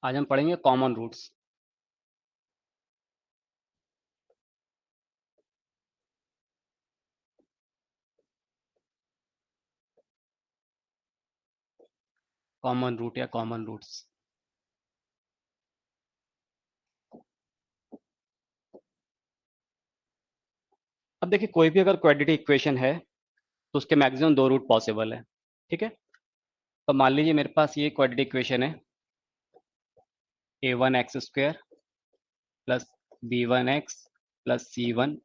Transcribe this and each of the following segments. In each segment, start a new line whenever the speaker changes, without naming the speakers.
आज हम पढ़ेंगे कॉमन रूट्स। कॉमन रूट या कॉमन रूट्स। अब देखिए, कोई भी अगर क्वाड्रेटिक इक्वेशन है तो उसके मैक्सिमम दो रूट पॉसिबल है। ठीक है, तो मान लीजिए मेरे पास ये क्वाड्रेटिक इक्वेशन है a1x² plus b1x plus c1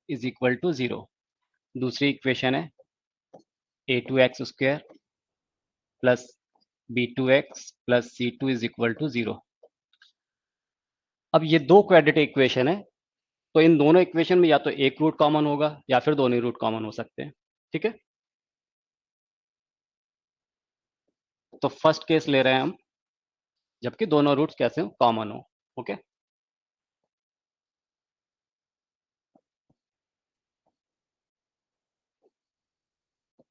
= 0। दूसरी इक्वेशन है a2x² plus b2x plus c2 = 0। अब ये दो क्वाड्रेटिक इक्वेशन है, तो इन दोनों इक्वेशन में या तो एक रूट कॉमन होगा या फिर दोनों रूट कॉमन हो सकते हैं। ठीक है, तो फर्स्ट केस ले रहे हैं हम, जबकि दोनों रूट्स कैसे हो, कॉमन हो। Okay,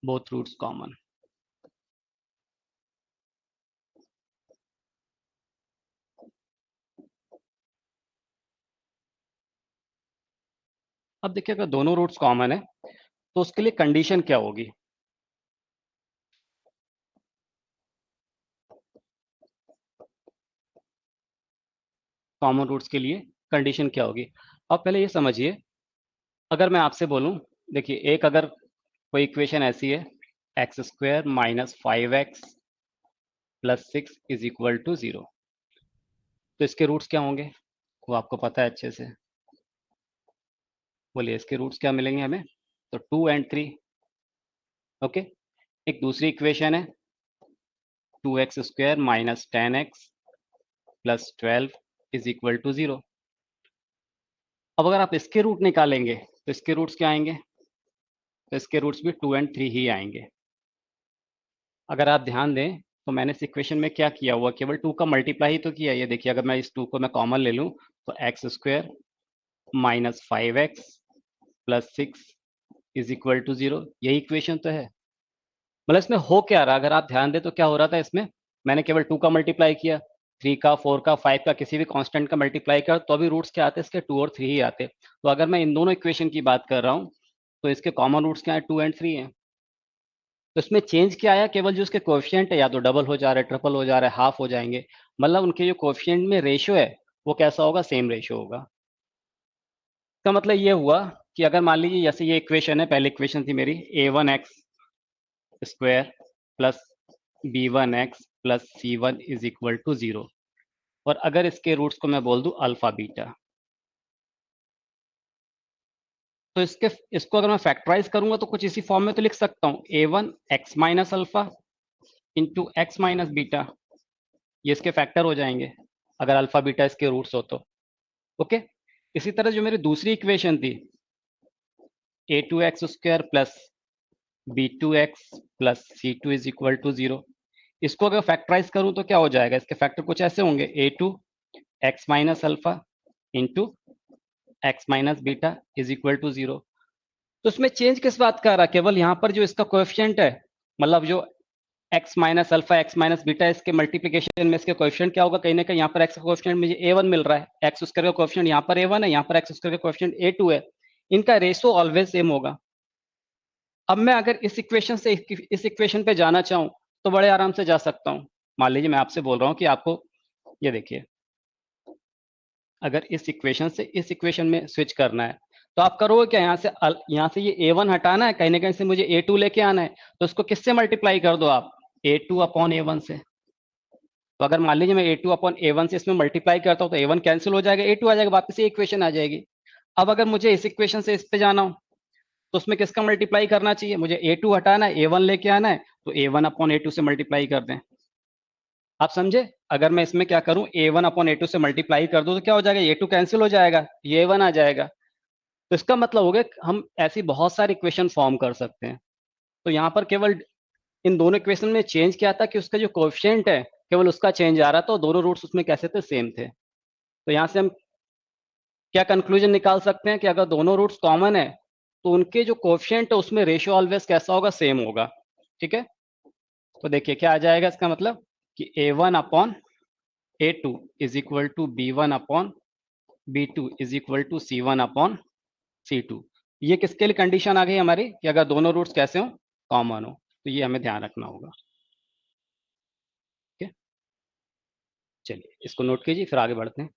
both roots common. अब देखिए, अगर दोनों रूट्स कॉमन है तो उसके लिए कंडीशन क्या होगी। कॉमन रूट्स के लिए कंडीशन क्या होगी, अब पहले ये समझिए। अगर मैं आपसे बोलूं, देखिए एक अगर कोई इक्वेशन ऐसी है x² - 5x + 6 = 0, तो इसके रूट्स क्या होंगे वो आपको पता है अच्छे से। बोलिए इसके रूट्स क्या मिलेंगे हमें, तो 2 और 3। ओके, एक दूसरी इक्वेशन है 2x² - 10x + 12 = 0। अब अगर आप इसके रूट निकालेंगे तो इसके रूट्स क्या आएंगे, तो इसके रूट्स भी 2 और 3 ही आएंगे। अगर आप ध्यान दें तो मैंने इस इक्वेशन में क्या किया हुआ, केवल 2 का मल्टीप्लाई ही तो किया। ये देखिए, अगर मैं इस 2 को मैं कॉमन ले लूं तो x² - 5x + 6 = 0। यही इक्वेशन तो है। मतलब इसमें हो क्या रहा, अगर आप ध्यान दें तो क्या हो रहा था इसमें, मैंने केवल 2 का मल्टीप्लाई किया, 3 का, 4 का, 5 का, किसी भी कांस्टेंट का मल्टीप्लाई किया तो अभी रूट्स क्या आते, इसके 2 और 3 ही आते। तो अगर मैं इन दोनों इक्वेशन की बात कर रहा हूँ तो इसके कॉमन रूट्स क्या है, 2 और 3 है। तो इसमें चेंज क्या आया, केवल जो उसके कोएफिशिएंट है या तो डबल हो जा रहा है, ट्रिपल हो जा रहा है, हाफ हो जाएंगे। मतलब उनके जो कोएफिशिएंट में रेशियो है वो कैसा होगा, सेम रेशियो होगा। इसका मतलब ये हुआ कि अगर मान लीजिए जैसे ये इक्वेशन है, पहली इक्वेशन थी मेरी a1x² plus b1x plus c1 = 0, और अगर इसके रूट्स को मैं बोल दूं अल्फा बीटा, तो इसको अगर मैं फैक्टराइज करूंगा तो कुछ इसी फॉर्म में तो लिख सकता हूं, a1x - alpha into x - beta. ये इसके फैक्टर हो जाएंगे अगर अल्फा बीटा इसके रूट्स हो तो। ओके, इसी तरह जो मेरी दूसरी इक्वेशन थी a2x² plus b2x plus c2 = 0, इसको अगर फैक्टराइज करूं तो क्या हो जाएगा, इसके फैक्टर कुछ ऐसे होंगे, a2x - alpha into x - beta = 0। तो उसमें चेंज किस बात का आ रहा है, केवल यहाँ पर जो इसका कोएफिशिएंट है, मतलब जो x - अल्फा, x - बीटा, इसके मल्टीप्लिकेशन में इसके कोएफिशिएंट क्या होगा, कहीं ना कहीं यहाँ पर x का कोएफिशिएंट मुझे a1 मिल रहा है, x स्क्वायर का कोएफिशिएंट यहाँ पर a1 है, यहाँ पर x स्क्वायर का कोएफिशिएंट a2 है। इनका रेशो ऑलवेज सेम होगा। अब मैं अगर इस इक्वेशन से इस इक्वेशन पे जाना चाहूँ तो बड़े आराम से जा सकता हूँ। मान लीजिए मैं आपसे बोल रहा हूँ कि आपको ये देखिए, अगर इस इक्वेशन से इस इक्वेशन में स्विच करना है तो आप करोगे क्या, यहाँ से ये a1 हटाना है, कहीं ना कहीं से मुझे a2 लेके आना है, तो इसको किससे मल्टीप्लाई कर दो आप, a2/a1 से। तो अगर मान लीजिए मैं a2/a1 से इसमें मल्टीप्लाई करता हूँ तो a1 कैंसिल हो जाएगा, a2 आ जाएगा, वापस ये इक्वेशन आ जाएगी। अब अगर मुझे इस इक्वेशन से इस पे जाना हो तो उसमें किसका मल्टीप्लाई करना चाहिए, मुझे a2 हटाना है, a1 लेके आना है, तो a1/a2 से मल्टीप्लाई कर दें। आप समझे, अगर मैं इसमें क्या करूं, a1/a2 से मल्टीप्लाई कर दूं तो क्या हो जाएगा, a2 कैंसिल हो जाएगा, ये a1 आ जाएगा। तो इसका मतलब हो गया हम ऐसी बहुत सारी इक्वेशन फॉर्म कर सकते हैं। तो यहाँ पर केवल इन दोनों इक्वेशन में चेंज क्या था कि उसका जो कोएफिशिएंट है केवल उसका चेंज आ रहा था, और दोनों रूट्स उसमें कैसे थे, सेम थे। तो यहाँ से हम क्या कंक्लूजन निकाल सकते हैं कि अगर दोनों रूट्स कॉमन है तो उनके जो कोएफिशिएंट है उसमें रेशियो ऑलवेज कैसा होगा, सेम होगा। ठीक है, तो देखिए क्या आ जाएगा इसका मतलब कि a1/a2 A2 is equal to B1 upon B2 is equal to C1 upon C2। ये किसके लिए कंडीशन आ गई हमारी कि अगर दोनों रूट्स कैसे हो, कॉमन हो, तो ये हमें ध्यान रखना होगा। ठीक है, चलिए इसको नोट कीजिए, फिर आगे बढ़ते हैं।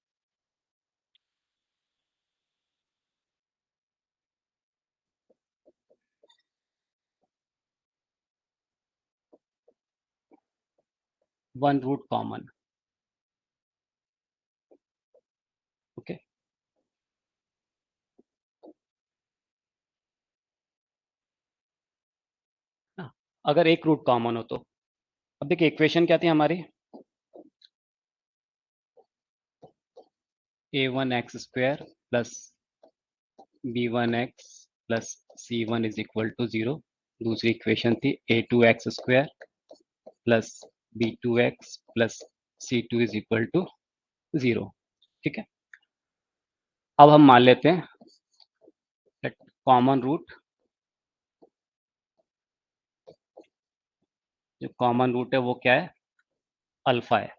One root common. ओके, अगर एक रूट कॉमन हो तो अब देखिए इक्वेशन क्या थी हमारी, a1x² plus b1x plus c1 is equal to 0। दूसरी इक्वेशन थी a2x² plus b2x plus c2 is equal to 0। ठीक है, अब हम मान लेते हैं कॉमन रूट, जो कॉमन रूट है वो क्या है, अल्फा है।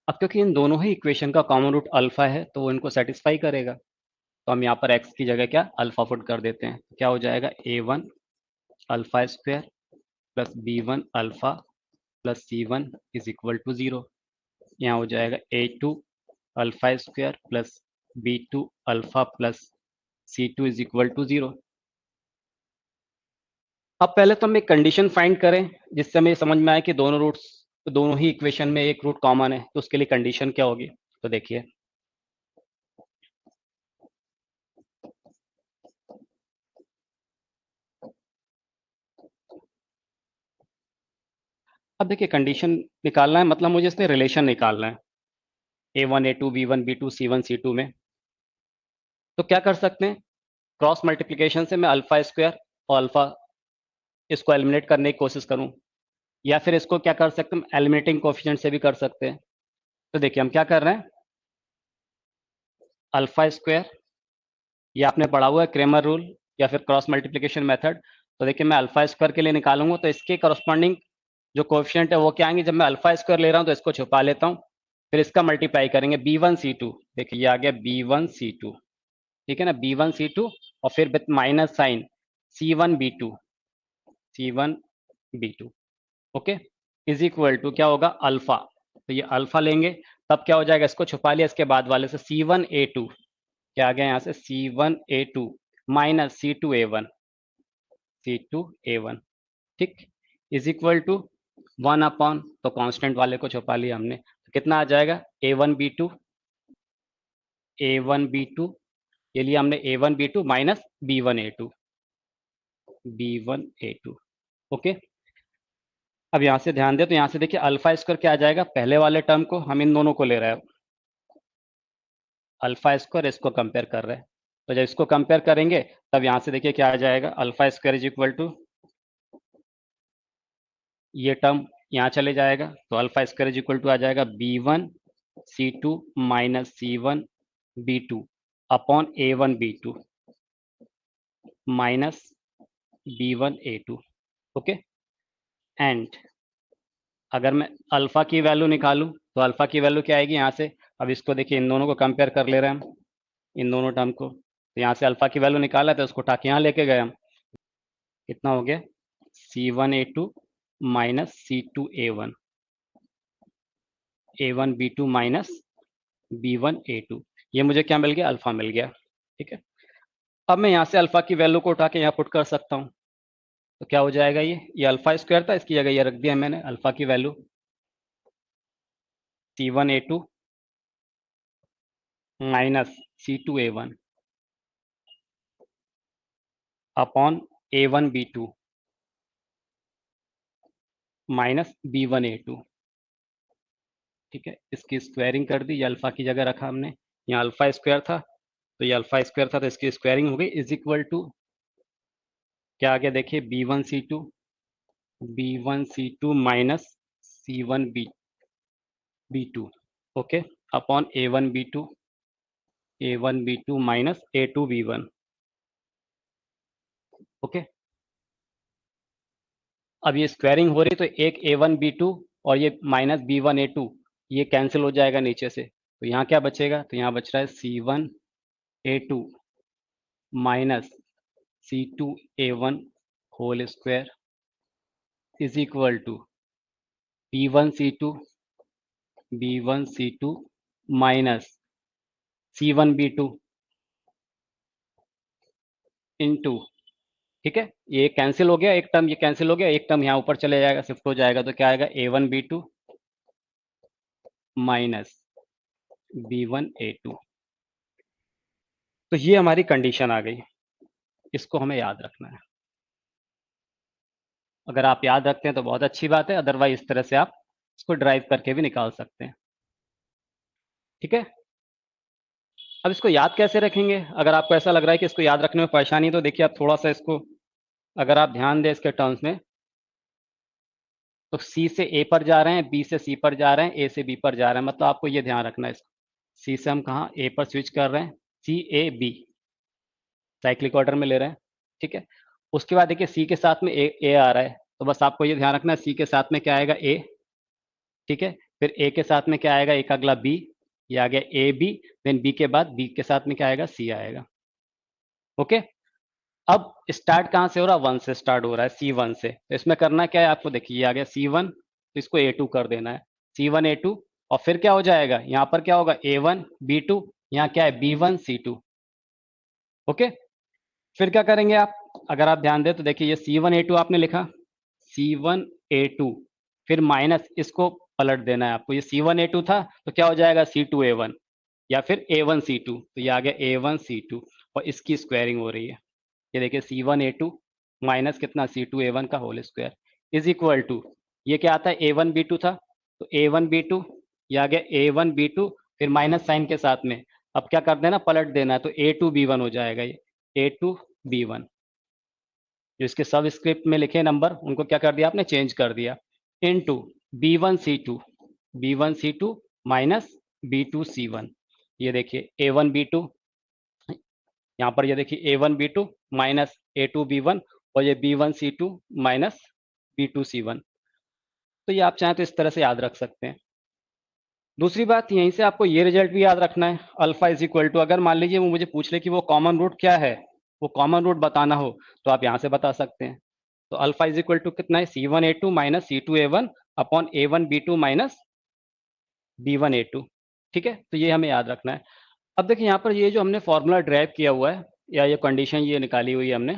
अब क्योंकि इन दोनों ही इक्वेशन का कॉमन रूट अल्फा है तो वो इनको सेटिस्फाई करेगा, तो हम यहाँ पर x की जगह क्या अल्फा पुट कर देते हैं। क्या हो जाएगा, a1 alpha square plus b1 alpha plus c1 is equal to 0। यहाँ हो जाएगा a2 alpha square plus b2 alpha plus c2 is equal to 0। अब पहले तो हम एक कंडीशन फाइंड करें जिससे हमें समझ में आए कि दोनों रूट्स, दोनों ही इक्वेशन में एक रूट कॉमन है, तो उसके लिए कंडीशन क्या होगी। तो देखिए, अब देखिए कंडीशन निकालना है मतलब मुझे इसमें रिलेशन निकालना है a1 a2 b1 b2 c1 c2 में। तो क्या कर सकते हैं, क्रॉस मल्टीप्लिकेशन से मैं अल्फा स्क्वायर और अल्फा इसको एलिमिनेट करने की कोशिश करूं, या फिर इसको क्या कर सकते हैं, एलिमिनेटिंग कोफिशिएंट से भी कर सकते हैं। तो देखिए हम क्या कर रहे हैं, अल्फा स्क्वायर, ये आपने पढ़ा हुआ है क्रेमर रूल या फिर क्रॉस मल्टीप्लिकेशन मेथड। तो देखिए मैं अल्फा स्क्वायर के लिए निकालूंगा तो इसके करस्पॉन्डिंग जो कोफिशिएंट है वो क्या आएंगे, जब मैं अल्फा स्क्वायर ले रहा हूँ तो इसको छुपा लेता हूँ, फिर इसका मल्टीप्लाई करेंगे b1 c2। देखिए ये आ गया b1 c2, ठीक है ना, b1 c2 और फिर with minus sign c1 b2, c1 b2। Okay, is equal to क्या होगा अल्फा, तो ये अल्फा लेंगे तब क्या हो जाएगा, इसको छुपा लिया, इसके बाद वाले से c1a2, क्या आ गया यहाँ से c1a2 माइनस c2a1, c2a1, ठीक, इज इक्वल टू 1 अपॉन, तो कांस्टेंट वाले को छुपा लिया हमने, तो कितना आ जाएगा a1b2, a1b2, ये लिया हमने a1b2 minus b1a2, b1a2। Okay, अब यहाँ से ध्यान दे, तो यहाँ से देखिए अल्फा स्क्वायर क्या आ जाएगा, पहले वाले टर्म को हम इन दोनों को ले रहे हैं, अल्फा स्क्वायर इसको कंपेयर कर रहे हैं, तो जब इसको कंपेयर करेंगे तब यहाँ से देखिए क्या आ जाएगा, alpha square is equal to, ये टर्म यहाँ चले जाएगा, तो alpha square is equal to आ जाएगा b1 c2 minus c1 b2 upon a1 b2 minus b1 a2। Okay, and अगर मैं अल्फा की वैल्यू निकालूं तो अल्फा की वैल्यू क्या आएगी यहाँ से, अब इसको देखिए इन दोनों को कंपेयर कर ले रहे हैं हम, इन दोनों टर्म को, तो यहाँ से अल्फा की वैल्यू निकाला तो उसको उठा के यहाँ लेके गए हम, कितना हो गया c1a2 minus c2a1, a1b2 minus b1a2, ये मुझे क्या मिल गया, अल्फा मिल गया। ठीक है, अब मैं यहाँ से अल्फा की वैल्यू को उठा के यहाँ पुट कर सकता हूँ, तो क्या हो जाएगा, ये अल्फा स्क्वायर था, इसकी जगह ये रख दिया मैंने अल्फा की value c1a2 minus c2a1 upon a1b2 minus b1a2। ठीक है, इसकी स्क्वायरिंग कर दी, ये अल्फा की जगह रखा हमने, यहाँ अल्फा स्क्वायर था तो ये अल्फा स्क्वायर था, तो इसकी स्क्वायरिंग हो गई, इज इक्वल टू क्या आ गया, देखिए b1c2 minus c1b2, okay, upon a1b2 minus a2b1। Okay, अब ये स्क्वायरिंग हो रही तो एक a1b2 और ये माइनस b1a2, ये कैंसिल हो जाएगा नीचे से, तो यहाँ क्या बचेगा, तो यहाँ बच रहा है C1A2 minus C2A1 whole square is equal to B1C2 minus C1B2 into, ठीक है, ये कैंसिल हो गया, एक टर्म ये कैंसिल हो गया, एक टर्म यहाँ ऊपर चले जाएगा, शिफ्ट हो जाएगा, तो क्या आएगा A1B2 माइनस B1A2। तो ये हमारी कंडीशन आ गई, इसको हमें याद रखना है। अगर आप याद रखते हैं तो बहुत अच्छी बात है, अदरवाइज इस तरह से आप इसको ड्राइव करके भी निकाल सकते हैं। ठीक है, अब इसको याद कैसे रखेंगे, अगर आपको ऐसा लग रहा है कि इसको याद रखने में परेशानी है, तो देखिए आप थोड़ा सा इसको अगर आप ध्यान दें इसके टर्म्स में, तो सी से ए पर जा रहे हैं, बी से सी पर जा रहे हैं, ए से बी पर जा रहे हैं, मतलब आपको ये ध्यान रखना है, सी से हम कहाँ ए पर स्विच कर रहे हैं, C A B cyclic order में ले रहे हैं। ठीक है, उसके बाद देखिए सी के साथ में ए आ रहा है, तो बस आपको ये ध्यान रखना है सी के साथ में क्या आएगा ए, ठीक है, फिर ए के साथ में क्या आएगा, एक अगला बी, ये आ गया AB, देन बी के बाद बी के साथ में क्या आएगा, सी आएगा। ओके, अब स्टार्ट कहाँ से हो रहा है, 1 से स्टार्ट हो रहा है, C1 से, तो इसमें करना क्या है आपको, देखिए ये आ गया C1, तो इसको A2 कर देना है, C1A2, और फिर क्या हो जाएगा, यहाँ पर क्या होगा A1B2, यहाँ क्या है B1C2। ओके, फिर क्या करेंगे आप, अगर आप ध्यान दें तो देखिए ये C1A2 आपने लिखा, C1A2, फिर माइनस इसको पलट देना है आपको, ये C1A2 था तो क्या हो जाएगा C2A1, या फिर A1C2, तो ये आ गया A1C2, और इसकी स्क्वायरिंग हो रही है, ये देखिए C1A2 माइनस कितना C2A1 का whole square is equal to, ये क्या आता है A1B2 था, तो A1B2, ये आ गया A1B2, फिर माइनस साइन के साथ में अब क्या कर देना, पलट देना है, तो A2B1 हो जाएगा, ये A2B1, जो इसके सब स्क्रिप्ट में लिखे नंबर उनको क्या कर दिया आपने, चेंज कर दिया, इनटू B1C2 माइनस B2C1, ये देखिए A1B2, यहाँ पर ये देखिए A1B2 माइनस A2B1, और ये B1C2 माइनस B2C1, तो ये आप चाहें तो इस तरह से याद रख सकते हैं। दूसरी बात, यहीं से आपको ये रिजल्ट भी याद रखना है, अल्फा इज इक्वल टू, अगर मान लीजिए वो मुझे पूछ ले कि वो कॉमन रूट क्या है, वो कॉमन रूट बताना हो, तो आप यहाँ से बता सकते हैं, तो अल्फा इज इक्वल टू कितना है, C1A2 minus C2A1 upon A1B2 minus B1A2। ठीक है, तो ये हमें याद रखना है। अब देखिए यहाँ पर ये जो हमने फॉर्मूला ड्राइव किया हुआ है, या ये कंडीशन ये निकाली हुई है हमने,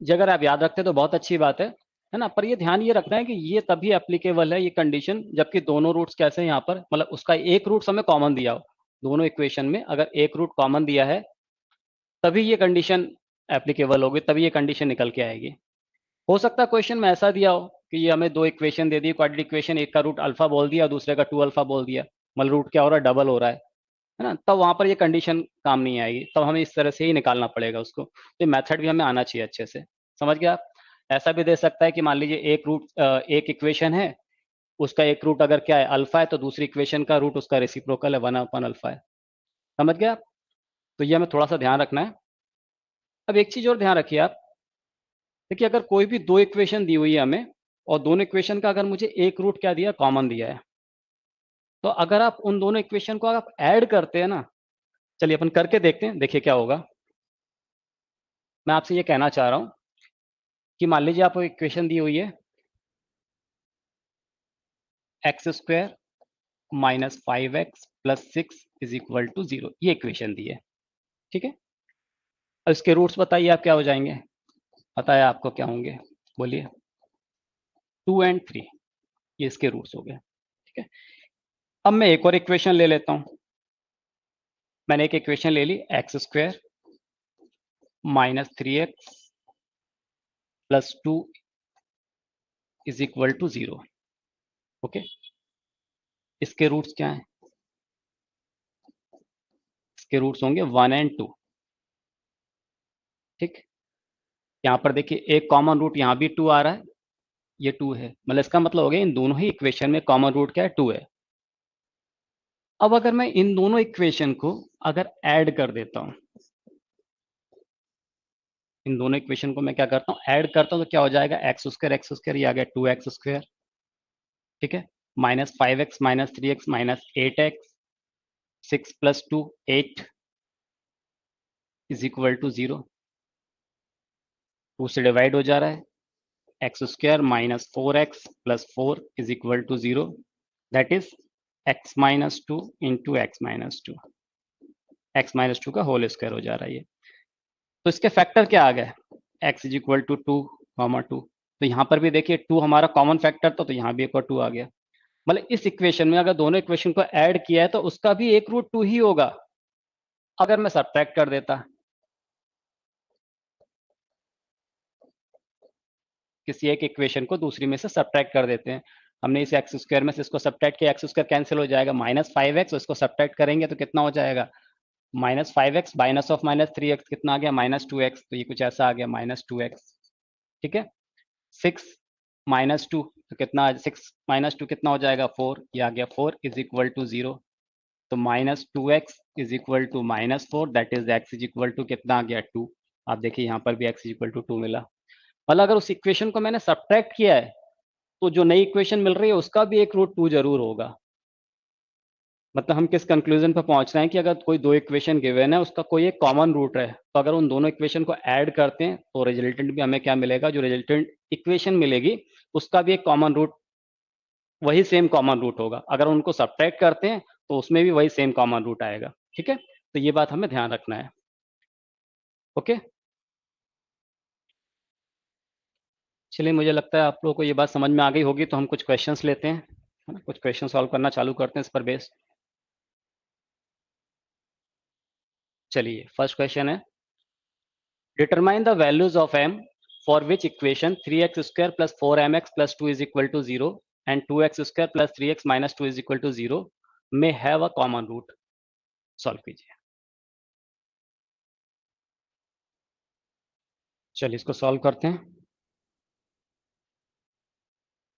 ये अगर आप याद रखते हैं तो बहुत अच्छी बात है ना, पर ये ध्यान ये रखना है कि ये तभी एप्लीकेबल है ये कंडीशन जबकि दोनों रूट्स कैसे हैं, यहाँ पर मतलब उसका एक रूट हमें कॉमन दिया हो, दोनों इक्वेशन में अगर एक रूट कॉमन दिया है तभी ये कंडीशन एप्लीकेबल होगी, तभी ये कंडीशन निकल के आएगी। हो सकता है क्वेश्चन में ऐसा दिया हो कि ये हमें दो इक्वेशन दे दी, क्वाड्रेटिक इक्वेशन, एक का रूट अल्फा बोल दिया, दूसरे का 2 अल्फा बोल दिया, मतलब रूट क्या हो रहा है, डबल हो रहा है ना, तब वहां पर ये कंडीशन काम नहीं आएगी, तब हमें इस तरह से ही निकालना पड़ेगा उसको, तो मेथड भी हमें आना चाहिए अच्छे से, समझ गए आप। ऐसा भी दे सकता है कि मान लीजिए एक रूट एक इक्वेशन है, उसका एक रूट अगर क्या है अल्फा है, तो दूसरी इक्वेशन का रूट उसका रेसिप्रोकल है 1/अल्फा है, समझ गए आप। तो ये हमें थोड़ा सा ध्यान रखना है। अब एक चीज और ध्यान रखिए आप, देखिए अगर कोई भी दो इक्वेशन दी हुई है हमें, और दोनों इक्वेशन का अगर मुझे एक रूट क्या दिया, कॉमन दिया है, तो अगर आप उन दोनों इक्वेशन को आप ऐड करते हैं ना, चलिए अपन करके देखते हैं, देखिए क्या होगा। मैं आपसे ये कहना चाह रहा हूं कि मान लीजिए आपको इक्वेशन दी हुई है x² minus 5x plus 6 is equal to 0, ये इक्वेशन दी है, ठीक है। अब इसके रूट्स बताइए आप क्या हो जाएंगे, पता है आपको क्या होंगे, बोलिए। 2 और 3, ये इसके रूट्स हो गए, ठीक है। अब मैं एक और इक्वेशन ले लेता हूं, मैंने एक इक्वेशन ले ली x² minus 3x plus 2 is equal to 0। Okay, इसके रूट्स क्या हैं, इसके रूट्स होंगे 1 और 2, ठीक। यहाँ पर देखिए एक कॉमन रूट यहाँ भी 2 आ रहा है, ये 2 है, मतलब इसका मतलब हो गया इन दोनों ही इक्वेशन में कॉमन रूट क्या है, 2 है। अब अगर मैं इन दोनों इक्वेशन को अगर ऐड कर देता हूं, इन दोनों इक्वेशन को मैं क्या करता हूं, ऐड करता हूं, तो क्या हो जाएगा, x² ये आ गया 2x², ठीक है। -5x -3x -8x 6 + 2 8 is equal to 0। 2 से डिवाइड हो जा रहा है। x² -4x + 4 is equal to 0, that is x - 2 into x - 2, x - 2 का होल स्क्वायर हो जा रहा है ये। तो इसके फैक्टर क्या आ गए, x इज इक्वल टू 2, 2। तो यहाँ पर भी देखिए 2 हमारा कॉमन फैक्टर था, तो यहाँ भी एक और 2 आ गया। मतलब इस इक्वेशन में अगर दोनों इक्वेशन को ऐड किया है तो उसका भी एक रूट 2 ही होगा। अगर मैं सब्ट्रैक्ट कर देता किसी एक इक्वेशन को दूसरी में से सब्ट्रैक्ट कर देते हैं, हमने इस x² में से इसको सब्ट्रैक्ट किया, x² कैंसिल हो जाएगा, -5x उसको सब्ट्रैक्ट करेंगे तो कितना हो जाएगा, -5x -3x कितना आ गया, -2x। तो ये कुछ ऐसा आ गया, -2x। ठीक है। 6 -2 तो कितना, 6 - 2 कितना हो जाएगा, 4। ये आ गया 4 इज इक्वल टू 0। तो -2x is equal to -4, that is x is equal to कितना आ गया, 2। आप देखिए यहाँ पर भी x इज इक्वल टू 2 मिला। मतलब अगर उस इक्वेशन को मैंने सब्ट्रैक्ट किया है तो जो नई इक्वेशन मिल रही है उसका भी एक रूट 2 जरूर होगा। मतलब हम किस कंक्लूजन पर पहुंच रहे हैं कि अगर कोई दो इक्वेशन गिवन है उसका कोई एक कॉमन रूट है, तो अगर उन दोनों इक्वेशन को ऐड करते हैं तो रिजल्टेंट भी हमें क्या मिलेगा, जो रिजल्टेंट इक्वेशन मिलेगी उसका भी एक कॉमन रूट, वही सेम कॉमन रूट होगा। अगर उनको सब्ट्रैक्ट करते हैं तो उसमें भी वही सेम कॉमन रूट आएगा। ठीक है, तो ये बात हमें ध्यान रखना है। ओके, चलिए मुझे लगता है आप लोगों को ये बात समझ में आ गई होगी, तो हम कुछ क्वेश्चंस लेते हैं, है ना, कुछ क्वेश्चन सॉल्व करना चालू करते हैं इस पर बेस्ड। चलिए फर्स्ट क्वेश्चन है, determine the values of m for which equation 3x² + 4mx + 2 is equal to 0 and 2x² + 3x - 2 is equal to 0 may have a common root. Solve कीजिए। चलिए इसको सॉल्व करते हैं।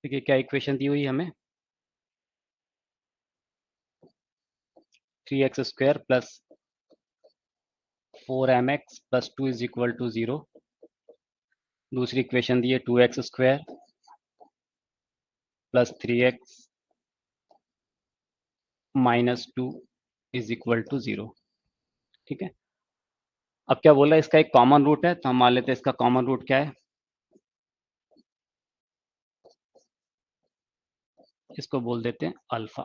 देखिए क्या इक्वेशन दी हुई है हमें, 3x² + 4mx + 2 is equal to 0। दूसरी इक्वेशन दी है 2x² + 3x - 2 is equal to 0। ठीक है, अब क्या बोला, इसका एक कॉमन रूट है, तो हम मान लेते हैं इसका कॉमन रूट क्या है, इसको बोल देते हैं अल्फा।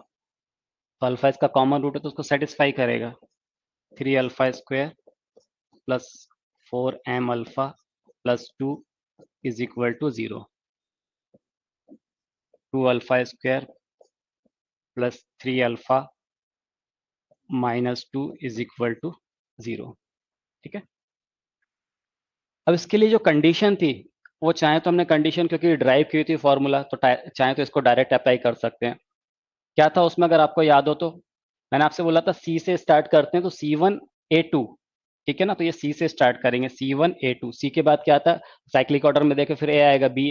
तो अल्फा इसका कॉमन रूट है तो उसको सेटिस्फाई करेगा। 3α² + 4m α + 2 is equal to 0। 2α² + 3α - 2 is equal to 0। ठीक है, अब इसके लिए जो कंडीशन थी वो चाहे तो हमने कंडीशन क्योंकि ड्राइव की थी फॉर्मूला, तो चाहे तो इसको डायरेक्ट अप्लाई कर सकते हैं। क्या था उसमें, अगर आपको याद हो तो मैंने आपसे बोला था सी से स्टार्ट करते हैं, तो C1A2। ठीक है ना, तो ये सी से स्टार्ट करेंगे, C1A2। सी के बाद क्या था, साइक्लिक ऑर्डर में देखे फिर ए आएगा, बी,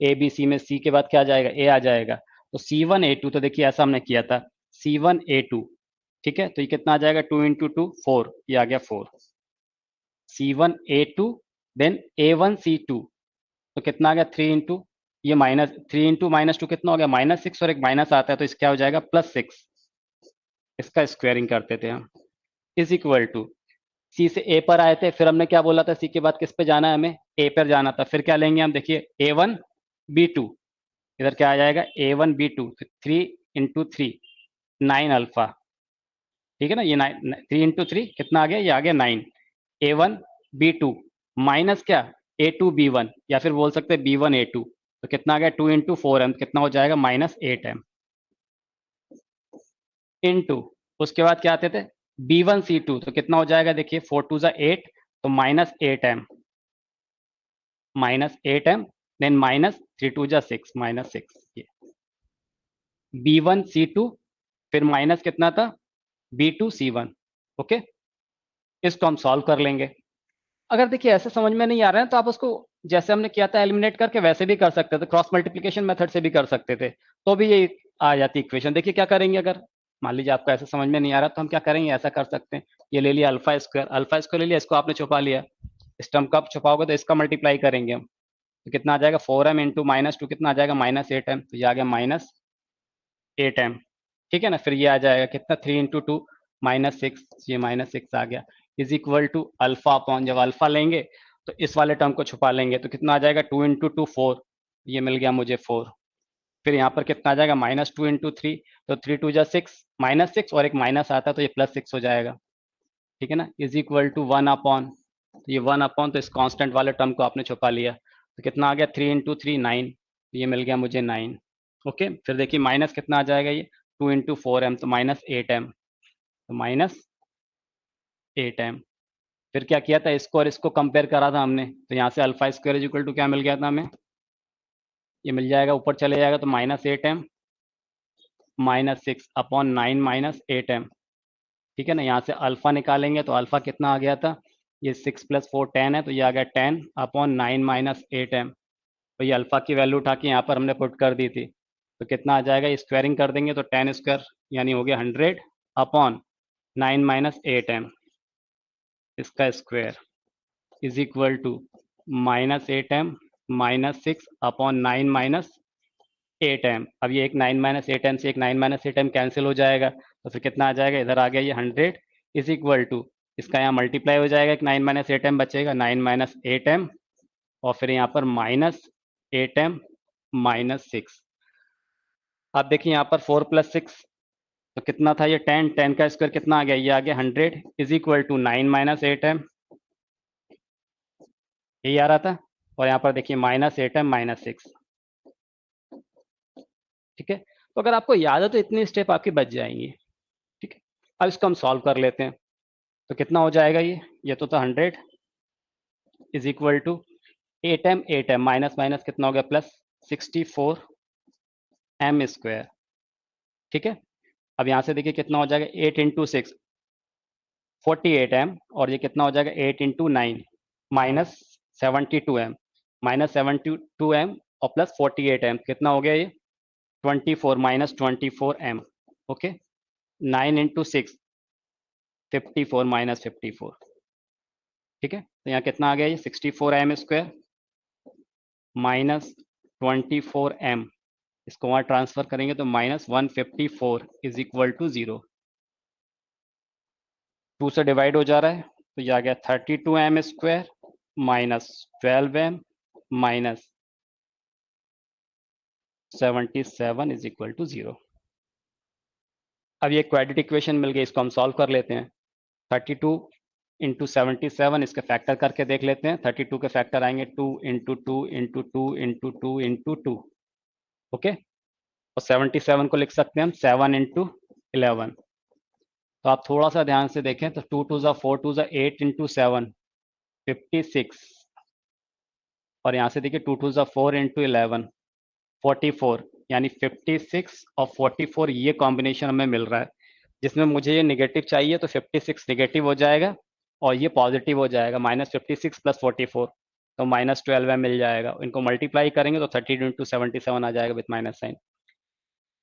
ए बी सी में सी के बाद क्या आ जाएगा, ए आ जाएगा। तो C1A2, तो देखिए ऐसा हमने किया था, C1A2। ठीक है, तो ये कितना आ जाएगा, 2 × 2 4, ये आ गया 4। C1A2 देन A1C2, तो कितना आ गया, 3 इंटू ये -3 × -2 कितना हो गया, -6, और एक माइनस आता है तो इस क्या हो जाएगा, +6। इसका स्क्वायरिंग करते थे हम, इज इक्वल टू सी से ए पर आए थे, फिर हमने क्या बोला था, सी के बाद किस पे जाना है, हमें ए पर जाना था। फिर क्या लेंगे हम, देखिए A1B2, इधर क्या आ जाएगा, A1B2, 3 × 3 9α। ठीक है ना, ये 3 × 3 कितना आ गया, ये आ गया 9। A1B2 माइनस क्या, A2B1, या फिर बोल सकते हैं B1A2, तो कितना आ गया, 2 × 4m कितना हो जाएगा, -8m इंटू, उसके बाद क्या आते थे, B1C2, तो कितना हो जाएगा, देखिए 4 2 8, तो -8m, देन -3 2 6, -6। ये B1C2, फिर माइनस कितना था, B2C1। ओके, इसको हम सॉल्व कर लेंगे। अगर देखिए ऐसे समझ में नहीं आ रहा है तो आप उसको जैसे हमने किया था एलिमिनेट करके वैसे भी कर सकते थे, क्रॉस मल्टीप्लिकेशन मेथड से भी कर सकते थे, तो भी ये आ जाती इक्वेशन। देखिए क्या करेंगे, अगर मान लीजिए आपको ऐसे समझ में नहीं आ रहा तो हम क्या करेंगे, ऐसा कर सकते हैं, ये ले लिया अल्फा स्क्वायर ले लिया, इसको आपने छुपा लिया, इस टर्म को आप छुपाओगे तो इसका मल्टीप्लाई करेंगे हम, तो कितना आ जाएगा, 4m × -2 कितना आ जाएगा, -8m, तो ये आ गया 8 एम, ठीक है ना। फिर ये आ जाएगा कितना, 3 इंटू टू -6, ये -6 आ गया, is equal to alpha upon, जब अल्फा लेंगे तो इस वाले टर्म को छुपा लेंगे तो कितना आ जाएगा, 2 इंटू टू 4, ये मिल गया मुझे 4। फिर यहाँ पर कितना आ जाएगा, -2 इंटू थ्री, तो 3 टू जा 6, -6 और एक माइनस आता है तो ये +6 हो जाएगा, ठीक है ना। इज इक्वल टू 1 अपॉन, तो ये 1 अपॉन, तो इस कांस्टेंट वाले टर्म को आपने छुपा लिया, तो कितना आ गया, 3 इंटू थ्री 9, ये मिल गया मुझे 9। ओके, फिर देखिए माइनस कितना आ जाएगा, ये 2 इंटू 4m, तो -8m, तो -8m। फिर क्या किया था, इसको और इसको कंपेयर करा था हमने, तो यहाँ से alpha square is equal to क्या मिल गया था हमें, ये मिल जाएगा, ऊपर चले जाएगा तो -8m -6 अपॉन 9 -8m, ठीक है ना। यहाँ से अल्फा निकालेंगे तो अल्फा कितना आ गया था, ये 6 + 4 10 है, तो ये आ गया 10 अपॉन 9 -8m। तो ये अल्फा की वैल्यू उठा के यहाँ पर हमने पुट कर दी थी, तो कितना आ जाएगा, स्क्वायरिंग कर देंगे तो 10 स्क्वायर यानी हो गया 100 अपॉन 9 -8m, इसका square is equal to -8m -6 upon 9 -8m। अब ये एक 9 -8m से एक 9 -8m कैंसिल हो जाएगा, तो फिर कितना आ जाएगा, इधर आ गया ये 100 इज इक्वल टू, इसका यहाँ मल्टीप्लाई हो जाएगा, एक 9 -8m बचेगा, 9 -8m, और फिर यहाँ पर -8m -6। अब देखिए यहाँ पर 4 + 6, तो कितना था ये 10, 10 का स्क्वायर कितना आ गया, ये आ गया 100 इज इक्वल टू 9 -8m, यही आ रहा था। और यहाँ पर देखिए -8m -6, ठीक है। तो अगर आपको याद है तो इतनी स्टेप आपकी बच जाएंगी, ठीक है। अब इसको हम सॉल्व कर लेते हैं, तो कितना हो जाएगा, ये तो था 100 is equal to 8m minus minus कितना हो गया, +64m स्क्वायर, ठीक है। अब यहाँ से देखिए कितना हो जाएगा, 8 इंटू 6 48m, और ये कितना हो जाएगा, 8 इंटू 9 -72m, -72m और +48m, कितना हो गया ये 24 -24m, ओके। 9 इंटू 6 54 -54, ठीक है। तो यहाँ कितना आ गया, ये 64m स्क्वायर -24m, इसको वहाँ ट्रांसफर करेंगे तो -154 इज इक्वल टू 0, 2 से डिवाइड हो जा रहा है, तो ये आ गया 32m square -12m -77 is equal to 0। अब ये क्वाड्रेटिक इक्वेशन मिल गई, इसको हम सॉल्व कर लेते हैं। 32 इंटू 77, इसके फैक्टर करके देख लेते हैं। 32 के फैक्टर आएंगे 2 into 2 into 2 into 2 into 2, okay. और 77 को लिख सकते हैं हम 7 इंटू 11। तो आप थोड़ा सा ध्यान से देखें, तो 2 2 ज़ा 4 2 ज़ा 8 इंटू 7 56, और यहाँ से देखिए 2 2 ज़ा 4 इंटू 11 44, यानी 56 और 44 ये कॉम्बिनेशन हमें मिल रहा है, जिसमें मुझे ये निगेटिव चाहिए, तो 56 निगेटिव हो जाएगा और ये पॉजिटिव हो जाएगा, -56 + 44, तो -12m मिल जाएगा। इनको मल्टीप्लाई करेंगे तो 32 इंटू 77 आ जाएगा विथ माइनस साइन।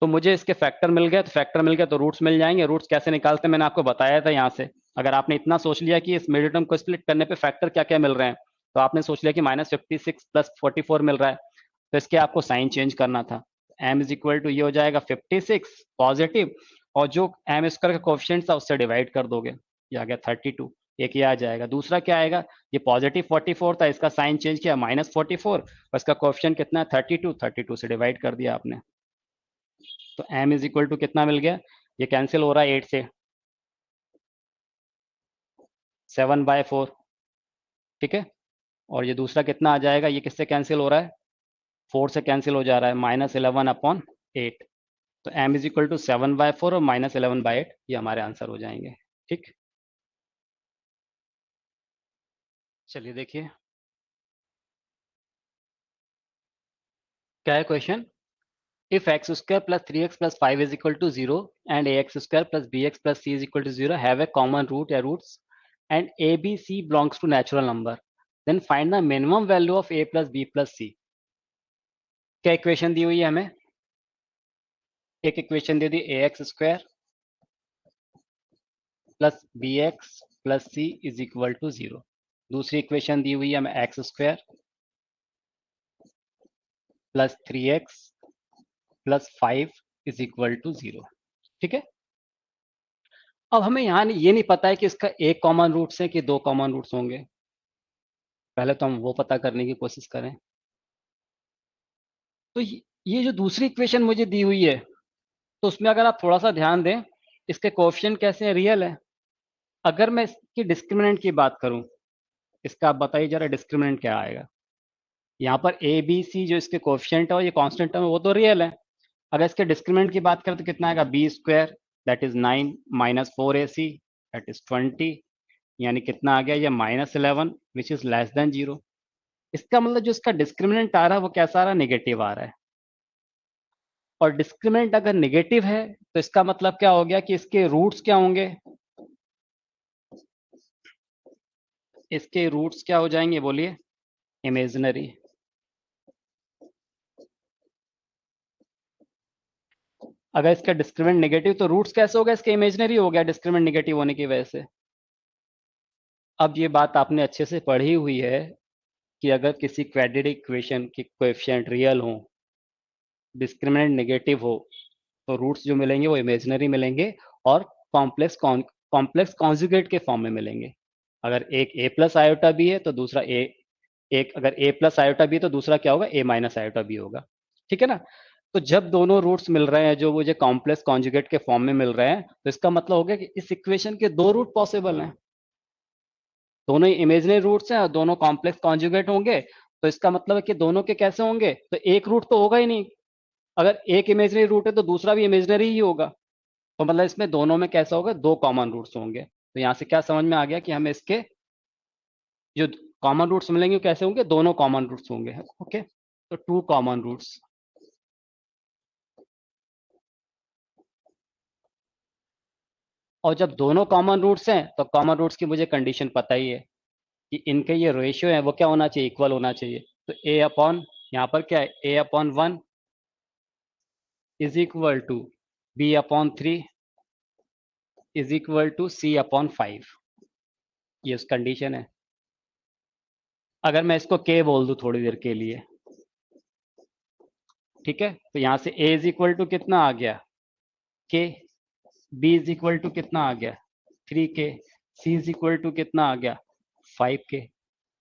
तो मुझे इसके फैक्टर मिल गए, तो फैक्टर मिल गया तो रूट्स मिल जाएंगे। रूट्स कैसे निकालते हैं मैंने आपको बताया था यहाँ से। अगर आपने इतना सोच लिया कि इस मिडिल टर्म को स्प्लिट करने पे फैक्टर क्या क्या मिल रहे हैं, तो आपने सोच लिया कि -56 + 44 मिल रहा है, तो इसके आपको साइन चेंज करना था। m इज इक्वल टू ये हो जाएगा 56 पॉजिटिव, और जो एम स्क्वायर का कोफिशिएंट था उससे डिवाइड कर दोगे, ये आ गया 32, एक ये आ जाएगा। दूसरा क्या आएगा, ये पॉजिटिव 44 था, इसका साइन चेंज किया -44, और इसका कोफिशिएंट कितना है 32, 32 से डिवाइड कर दिया आपने, तो m इज इक्वल टू कितना मिल गया, ये कैंसिल हो रहा है 8 से, 7/4, ठीक है। और ये दूसरा कितना आ जाएगा, ये किससे कैंसिल हो रहा है, 4 से कैंसिल हो जा रहा है, -11/8, तो m इज इक्वल टू 7/4 और -11/8, ये हमारे आंसर हो जाएंगे, ठीक। चलिए देखिए क्या है question. If x square plus 3x plus 5 is equal to 0 and ax square plus bx plus c is equal to 0 have a common root या roots and a, b, c belongs to natural number, then find the minimum value of a plus b plus c। क्या equation दी हुई है हमें, एक equation दे दी ax square plus B X plus C is equal to 0। दूसरी equation दी हुई है हमें X square plus 3x plus 5 is equal to 0। ठीक है, अब हमें यहाँ ये नहीं पता है कि इसका एक कॉमन रूट्स है कि दो कॉमन रूट्स होंगे। पहले तो हम वो पता करने की कोशिश करें। तो ये जो दूसरी इक्वेशन मुझे दी हुई है, तो उसमें अगर आप थोड़ा सा ध्यान दें, इसके कोएफिशिएंट कैसे हैं, रियल है। अगर मैं इसकी डिस्क्रिमिनेंट की बात करूं, इसका आप बताइए जरा डिस्क्रिमिनेंट क्या आएगा। यहाँ पर ए बी सी जो इसके कोएफिशिएंट है और ये कांस्टेंट टर्म है वो तो रियल है। अगर इसके डिस्क्रिमिनेंट की बात करें तो कितना आएगा, B square that is 9 minus 4ac that is 20, यानी कितना आ गया ये -11 विच इज लेस देन 0। इसका मतलब जो इसका डिस्क्रिमिनेंट आ रहा है वो कैसा आ रहा है, नेगेटिव आ रहा है। और डिस्क्रिमिनेंट अगर नेगेटिव है तो इसका मतलब क्या हो गया कि इसके रूट्स क्या होंगे, इसके रूट्स क्या हो जाएंगे बोलिए, इमेजिनरी। अगर इसका डिस्क्रिमिनेंट नेगेटिव तो रूट्स कैसे हो गया, इसके इमेजिनरी हो गया डिस्क्रिमिनेंट नेगेटिव होने की वजह से। अब ये बात आपने अच्छे से पढ़ी हुई है कि अगर किसी क्वाड्रेटिक इक्वेशन की कोएफिशिएंट रियल हो, डिस्क्रिमिनेंट नेगेटिव हो, तो रूट्स जो मिलेंगे वो इमेजिनरी मिलेंगे और कॉम्प्लेक्स कॉन्जुगेट के फॉर्म में मिलेंगे। अगर एक ए प्लस आयोटा भी है तो दूसरा ए, एक अगर ए प्लस आयोटा भी है तो दूसरा क्या होगा, ए माइनस आयोटा भी होगा। ठीक है ना। तो जब दोनों रूट्स मिल रहे हैं जो मुझे कॉम्प्लेक्स कॉन्जुगेट के फॉर्म में मिल रहे हैं, तो इसका मतलब हो गया कि इस इक्वेशन के दो रूट पॉसिबल हैं। दोनों ही इमेजिनरी रूट्स हैं और दोनों कॉम्प्लेक्स कॉन्जुगेट होंगे, तो इसका मतलब है कि दोनों के कैसे होंगे, तो एक रूट तो होगा ही नहीं। अगर एक इमेजिनरी रूट है तो दूसरा भी इमेजिनरी ही होगा, तो मतलब इसमें दोनों में कैसा होगा, दो कॉमन रूट्स होंगे। तो यहाँ से क्या समझ में आ गया कि हमें इसके जो कॉमन रूट्स मिलेंगे वो कैसे होंगे, दोनों कॉमन रूट्स होंगे। ओके, तो टू कॉमन रूट्स। और जब दोनों कॉमन रूट्स हैं तो कॉमन रूट्स की मुझे कंडीशन पता ही है कि इनके ये रेशियो है वो क्या होना चाहिए, इक्वल होना चाहिए। तो ए अपॉन, यहाँ पर क्या है, A upon 1 is equal to B upon 3 is equal to C upon 5। ये उस कंडीशन है। अगर मैं इसको के बोल दूं थोड़ी देर के लिए, ठीक है, तो यहाँ से ए इज इक्वल टू कितना आ गया, के। बी इज इक्वल टू कितना आ गया, 3k। C is equal to कितना आ गया, 5k।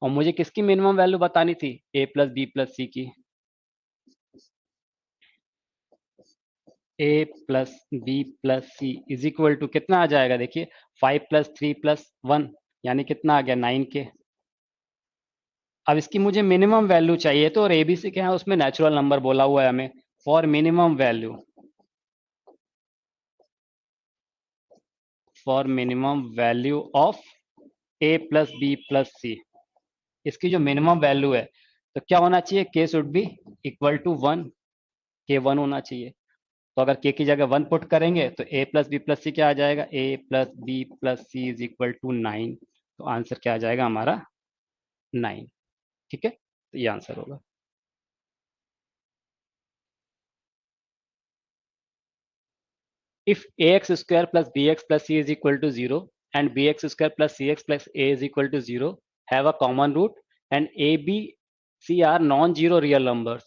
और मुझे किसकी मिनिमम वैल्यू बतानी थी, A plus B plus C की। A plus B plus C is equal to कितना आ जाएगा, देखिए 5 + 3 + 1 यानी कितना आ गया, 9k। अब इसकी मुझे मिनिमम वैल्यू चाहिए, तो और एबीसी क्या है उसमें नेचुरल नंबर बोला हुआ है हमें, for minimum value, for minimum value of A plus B plus C, इसकी जो मिनिमम वैल्यू है तो क्या होना चाहिए, के शुड बी इक्वल टू 1, के 1 होना चाहिए। तो अगर के की जगह 1 पुट करेंगे तो A plus B plus C क्या आ जाएगा, A plus B plus C is equal to 9। तो आंसर क्या आ जाएगा हमारा, 9। ठीक है, तो ये आंसर होगा। If ax square plus bx plus c is equal to 0 and bx square plus cx plus a is equal to 0 have a common root and a, b, c are non-zero real numbers,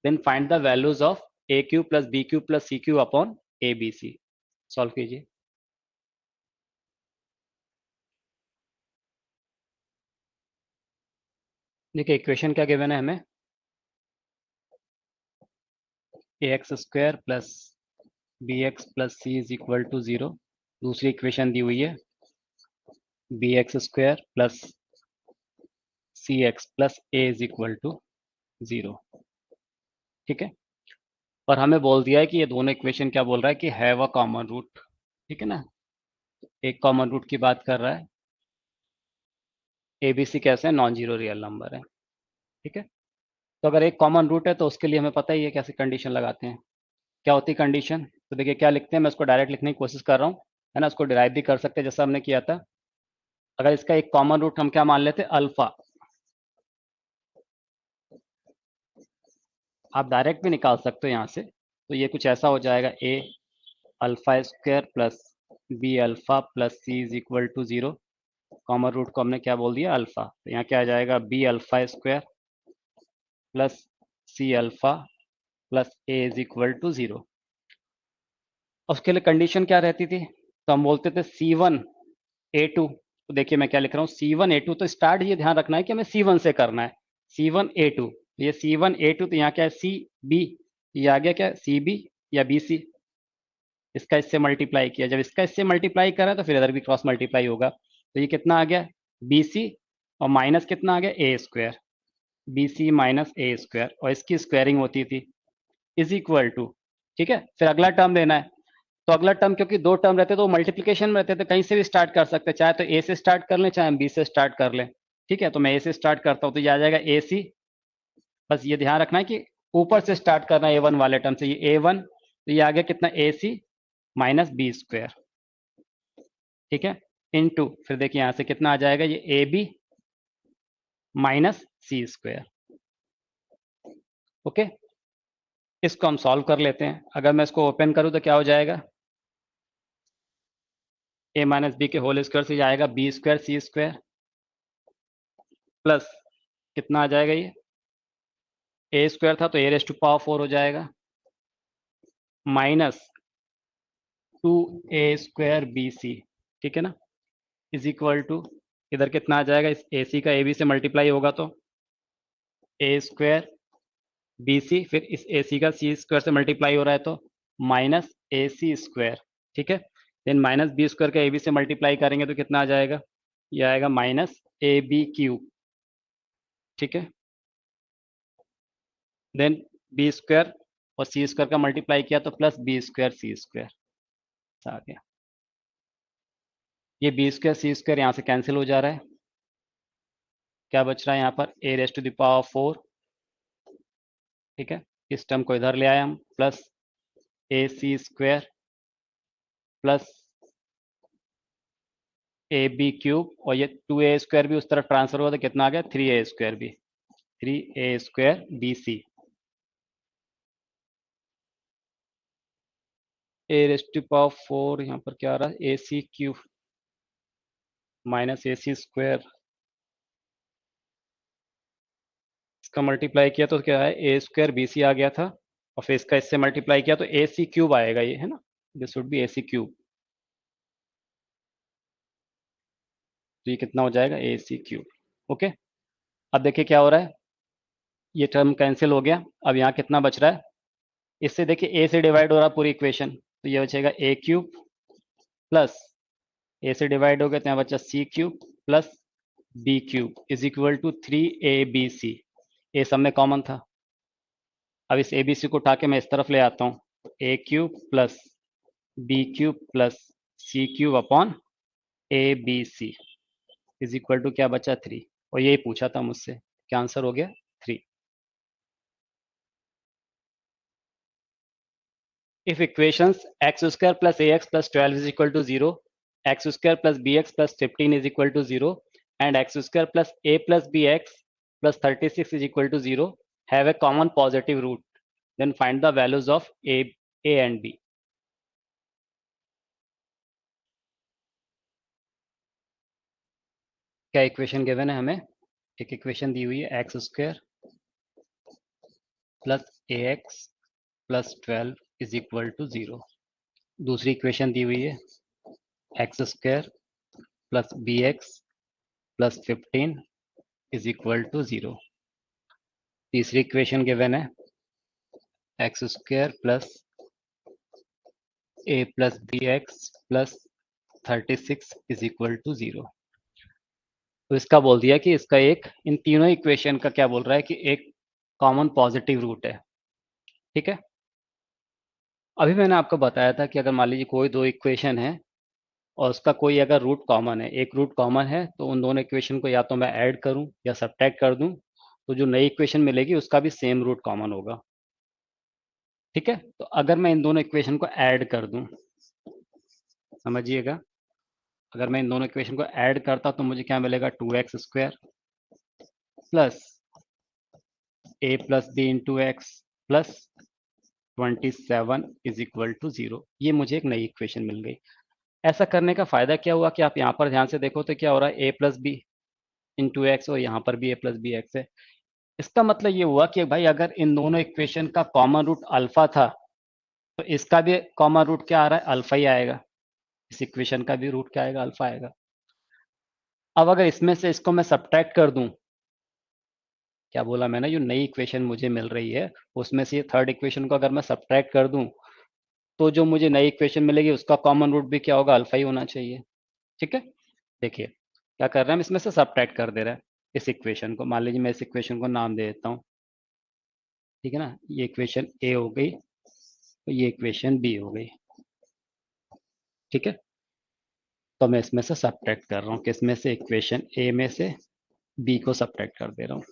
then find the values of aq plus bq plus cq upon abc. Solve कीजिए। देखिए equation क्या given है हमें, ax square plus bx plus c is equal to 0। दूसरी equation दी हुई है bx square plus cx plus a is equal to 0। ठीक है, और हमें बोल दिया है कि ये दोनों इक्वेशन क्या बोल रहा है कि हैव अ कॉमन रूट। ठीक है ना, एक कॉमन रूट की बात कर रहा है, ए बी सी कैसे है, नॉन जीरो रियल नंबर है। ठीक है, तो अगर एक कॉमन रूट है तो उसके लिए हमें पता ही है कैसे कंडीशन लगाते हैं। क्या होती है कंडीशन, तो देखिए क्या लिखते हैं, मैं उसको डायरेक्ट लिखने की कोशिश कर रहा हूँ, है ना, उसको डिराइव भी कर सकते हैं जैसा हमने किया था। अगर इसका एक कॉमन रूट हम क्या मान लेते हैं, अल्फा, आप डायरेक्ट भी निकाल सकते हो यहाँ से। तो ये कुछ ऐसा हो जाएगा, A alpha square plus B alpha plus C is equal to 0। Common root को हमने क्या बोल दिया, अल्फा। तो यहाँ क्या आ जाएगा, B alpha square plus C alpha plus A is equal to 0। उसके लिए कंडीशन क्या रहती थी, तो हम बोलते थे C1A2। तो देखिए मैं क्या लिख रहा हूँ, C1A2, तो स्टार्ट ये ध्यान रखना है कि हमें C1 से करना है, C1A2। ये C1A2, तो यहाँ क्या है CB, ये आ गया क्या CB या BC, इसका इससे मल्टीप्लाई किया, जब इसका इससे मल्टीप्लाई करा तो फिर इधर भी क्रॉस मल्टीप्लाई होगा, तो ये कितना आ गया BC, और माइनस कितना आ गया ए स्क्वायर, BC माइनस ए स्क्वायर, और इसकी स्क्वायरिंग होती थी, इज इक्वल टू, ठीक है। फिर अगला टर्म लेना है, तो अगला टर्म क्योंकि दो टर्म रहते तो मल्टीप्लिकेशन में रहते, तो कहीं से भी स्टार्ट कर सकते हैं, चाहे तो ए से स्टार्ट कर लें, चाहे हम बी से स्टार्ट कर लें, ठीक है। तो मैं ए से स्टार्ट करता हूँ, तो ये आ जाएगा ए सी, बस ये ध्यान रखना है कि ऊपर से स्टार्ट करना है A1 वाले टर्म से, ये A1, तो ये आ गया कितना ए सी माइनस बी स्क्वायर, ठीक है, इनटू, फिर देखिए यहाँ से कितना आ जाएगा, ये A B minus C square, okay. इसको हम सॉल्व कर लेते हैं, अगर मैं इसको ओपन करूँ तो क्या हो जाएगा, ए माइनस बी के होल स्क्वायर से जाएगा बी स्क्वायर सी स्क्वायर, प्लस कितना आ जाएगा, ये ए स्क्वायर था तो ए रेस टू पावर 4 हो जाएगा, माइनस 2a स्क्वायर बी सी, ठीक है ना, इज इक्वल टू, इधर कितना आ जाएगा, इस ए सी का ए बी से मल्टीप्लाई होगा तो ए स्क्वायर बी सी, फिर इस ए सी का सी स्क्वायर से मल्टीप्लाई हो रहा है तो माइनस ए सी स्क्वायर, ठीक है। देन माइनस बी स्क्वायर का ए बी से मल्टीप्लाई करेंगे तो कितना आ जाएगा, ये आएगा माइनस ए बी क्यूब, ठीक है। देन बी स्क्वायर और सी स्क्वायर का मल्टीप्लाई किया तो प्लस बी स्क्वायर सी स्क्वायर आ गया, ये बी स्क्वायर सी स्क्वायर यहाँ से कैंसिल हो जा रहा है, क्या बच रहा है यहाँ पर, ए रेस टू द पावर 4, ठीक है। इस टर्म को इधर ले आए हम, plus A C square plus A B cube, और ये 2a स्क्वायर भी उस तरफ ट्रांसफर हुआ तो कितना आ गया 3a स्क्वायर भी, 3a square B C, A raise to power 4, यहाँ पर क्या आ रहा है, A C cube minus A C square, इसका मल्टीप्लाई किया तो क्या है, ए स्क्वायर बी सी आ गया था, और फिर इसका इससे मल्टीप्लाई किया तो ए सी क्यूब आएगा, ये है ना, this would be A C cube, तो ये कितना हो जाएगा ए सी क्यूब, ओके। अब देखिए क्या हो रहा है, ये टर्म कैंसिल हो गया, अब यहाँ कितना बच रहा है, इससे देखिए ए से डिवाइड हो रहा है पूरी इक्वेशन, तो ये बचेगा ए क्यूब प्लस ए से डिवाइड हो गया तो यहाँ बचा C cube plus B cube is equal to 3abc, A सब में कॉमन था, अब इस ए बी सी को उठा के मैं इस तरफ ले आता हूँ, A cube plus B cube plus C cube upon A B C is equal to क्या बचा 3, और यही पूछा था मुझसे, क्या आंसर हो गया 3। If equations x square plus ax plus 12 is equal to 0, x square plus bx plus 15 is equal to 0, and x square plus a plus bx plus 36 is equal to 0, have a common positive root, then find the values of a and b. क्या equation given है हमें, एक equation दी हुई है X square plus A X plus 12 is equal to 0, दूसरी equation दी हुई है X square plus B X plus 15 is equal to 0, तीसरी इक्वेशन गिवन है X square plus A plus B X plus 36 is equal to 0। तो इसका बोल दिया कि इसका एक, इन तीनों इक्वेशन का क्या बोल रहा है कि एक कॉमन पॉजिटिव रूट है, ठीक है। अभी मैंने आपको बताया था कि अगर मान लीजिए कोई दो इक्वेशन है और उसका कोई अगर रूट कॉमन है, एक रूट कॉमन है, तो उन दोनों इक्वेशन को या तो मैं ऐड करूं या सब्ट्रैक्ट कर दूं, तो जो नई इक्वेशन मिलेगी उसका भी सेम रूट कॉमन होगा, ठीक है। तो अगर मैं इन दोनों इक्वेशन को ऐड कर दूं, समझिएगा, अगर मैं इन दोनों इक्वेशन को ऐड करता तो मुझे क्या मिलेगा, 2x square plus A plus B into x plus 27 is equal to 0, ये मुझे एक नई इक्वेशन मिल गई। ऐसा करने का फायदा क्या हुआ कि आप यहाँ पर ध्यान से देखो तो क्या हो रहा है, ए प्लस बी इंटू एक्स, और यहाँ पर भी ए प्लस बी एक्स है। इसका मतलब ये हुआ कि भाई अगर इन दोनों इक्वेशन का कॉमन रूट अल्फा था तो इसका भी कॉमन रूट क्या आ रहा है, अल्फा ही आएगा। इस इक्वेशन का भी रूट क्या आएगा, अल्फा आएगा। अब अगर इसमें से इसको मैं सब्ट्रैक्ट कर दूं, क्या बोला मैंने, जो नई इक्वेशन मुझे मिल रही है उसमें से ये थर्ड इक्वेशन को अगर मैं सब्ट्रैक्ट कर दूं, तो जो मुझे नई इक्वेशन मिलेगी उसका कॉमन रूट भी क्या होगा, अल्फा ही होना चाहिए। ठीक है, देखिए क्या कर रहे हैं हम, इसमें से सब्ट्रैक्ट कर दे रहे हैं इस इक्वेशन को। मान लीजिए मैं इस इक्वेशन को नाम दे देता हूँ, ठीक है ना, ये इक्वेशन ए हो गई, तो ये इक्वेशन बी हो गई। ठीक है, तो मैं इसमें से सब्ट्रैक्ट कर रहा हूँ, किसमें से, इक्वेशन ए में से बी को सब्ट्रैक्ट कर दे रहा हूँ।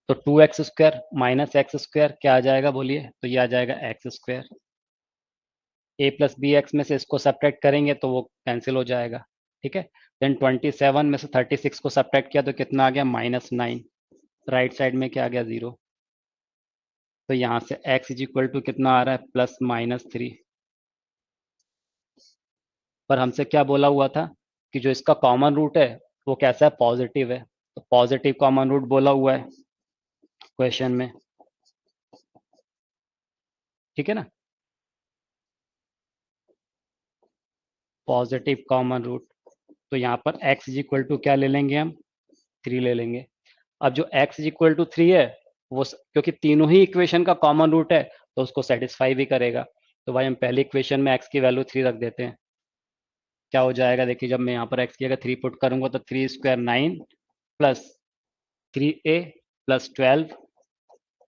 तो 2x² माइनस एक्स स्क्वायर क्या आ जाएगा बोलिए, तो ये आ जाएगा x²। ए प्लस बी एक्स में से इसको सब्ट्रैक्ट करेंगे तो वो कैंसिल हो जाएगा। ठीक है, देन 27 में से 36 को सब्ट्रैक्ट किया तो कितना आ गया, -9। राइट साइड में क्या आ गया, 0। तो यहाँ से x इज इक्वल टू कितना आ रहा है, +-3। पर हमसे क्या बोला हुआ था कि जो इसका कॉमन रूट है वो कैसा है, पॉजिटिव है। तो पॉजिटिव कॉमन रूट बोला हुआ है क्वेश्चन में। ठीक है ना, पॉजिटिव कॉमन रूट। तो यहाँ पर x इज इक्वल टू क्या ले लेंगे हम, 3 ले लेंगे। अब जो x इज इक्वल टू 3 है वो क्योंकि तीनों ही इक्वेशन का कॉमन रूट है तो उसको सेटिस्फाई भी करेगा। तो भाई हम पहली इक्वेशन में x की वैल्यू 3 रख देते हैं। क्या हो जाएगा, देखिए जब मैं यहाँ पर x की अगर 3 पुट करूंगा तो 3² 9 plus 3a plus 12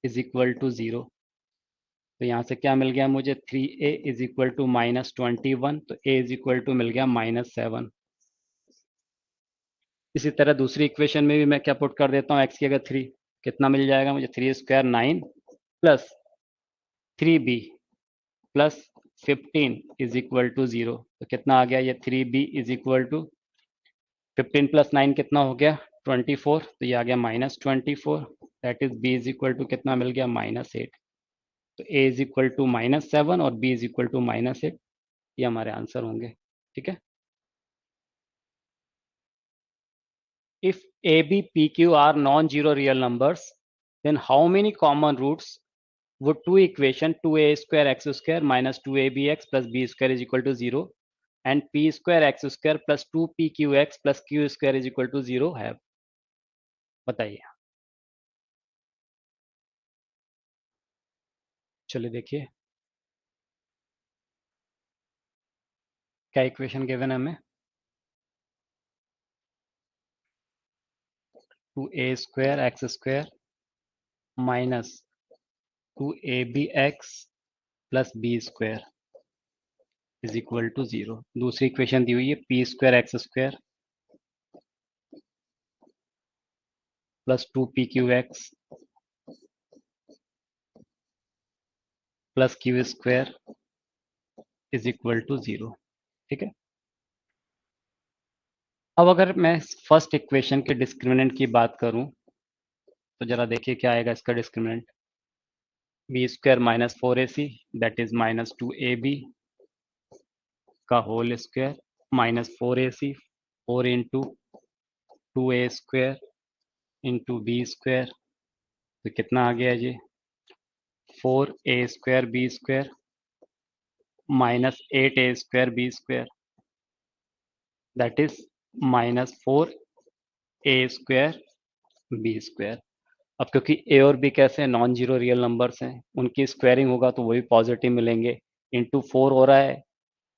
is equal to 0। तो यहाँ से क्या मिल गया मुझे, 3a इज इक्वल टू -21, तो a इज इक्वल टू मिल गया -7। इसी तरह दूसरी इक्वेशन में भी मैं क्या पुट कर देता हूँ, x की अगर 3, कितना मिल जाएगा मुझे, 3² 9 plus 3b plus 15 is equal to 0। तो कितना आ गया ये, 3b is equal to 15 plus 9 कितना हो गया, 24। तो ये आ गया -24। That is b is equal to कितना मिल गया, -8। तो a इज इक्वल टू -7 और b इज इक्वल टू -8, ये हमारे आंसर होंगे। ठीक है, if a b p q are non-zero real numbers, then how many common roots would two equation 2a square x square minus 2abx plus b square is equal to 0 and p square x square plus 2pqx plus q square is equal to 0 have? बताइए। चलिए देखिए क्या equation given है हमें, 2a square x square minus 2abx plus b square is equal to 0। दूसरी equation दी हुई है, p square x square plus 2pqx plus Q square is equal to 0। ठीक है, अब अगर मैं फर्स्ट इक्वेशन के डिस्क्रिमिनेंट की बात करूं तो जरा देखिए क्या आएगा इसका discriminant, b² minus 4ac that is -2ab का whole square minus 4ac 4 into 2a² into b²। तो कितना आ गया जी, 4a² b² -8a² b² that is -4a² b²। अब क्योंकि ए और बी कैसे हैं, नॉन जीरो रियल नंबर्स हैं, उनकी स्क्वायरिंग होगा तो वो भी पॉजिटिव मिलेंगे। इंटू 4 हो रहा है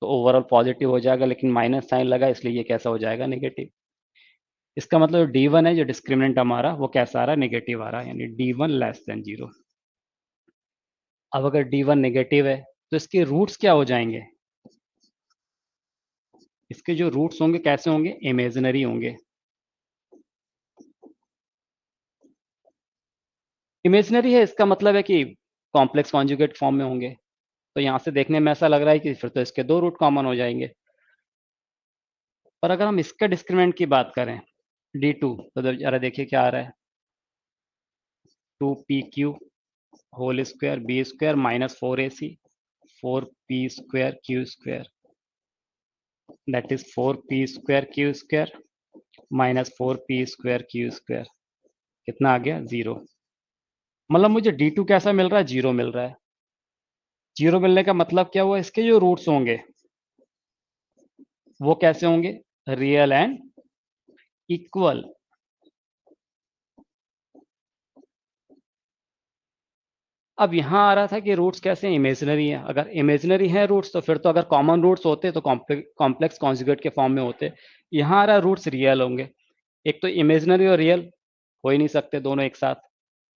तो ओवरऑल पॉजिटिव हो जाएगा, लेकिन माइनस साइन लगा इसलिए ये कैसा हो जाएगा, नेगेटिव। इसका मतलब D1 है जो डिस्क्रिमिनेंट हमारा, वो कैसा आ रहा है, नेगेटिव आ रहा है, यानी D1 लेस देन 0। अब अगर D1 नेगेटिव है तो इसके रूट्स क्या हो जाएंगे, इसके जो रूट्स होंगे कैसे होंगे, इमेजिनरी होंगे। इमेजिनरी है इसका मतलब है कि कॉम्प्लेक्स कॉन्जुगेट फॉर्म में होंगे। तो यहाँ से देखने में ऐसा लग रहा है कि फिर तो इसके 2 रूट कॉमन हो जाएंगे। पर अगर हम इसके डिस्क्रिमिनेंट की बात करें D2, तो जरा देखिए क्या आ रहा है, 2pq whole square b² minus 4ac 4p² q² that is 4p² q² minus 4p² q²। कितना आ गया, 0। मतलब मुझे D2 कैसा मिल रहा है, 0 मिल रहा है। जीरो मिलने का मतलब क्या हुआ, इसके जो रूट्स होंगे वो कैसे होंगे, रियल एंड इक्वल। अब यहां आ रहा था कि रूट्स कैसे इमेजिनरी हैं, अगर इमेजिनरी हैं रूट्स तो फिर तो अगर कॉमन रूट्स होते तो कॉम्प्लेक्स कॉन्जुगेट के फॉर्म में होते। यहां आ रहा रूट्स रियल होंगे, एक तो इमेजिनरी और रियल हो ही नहीं सकते दोनों एक साथ।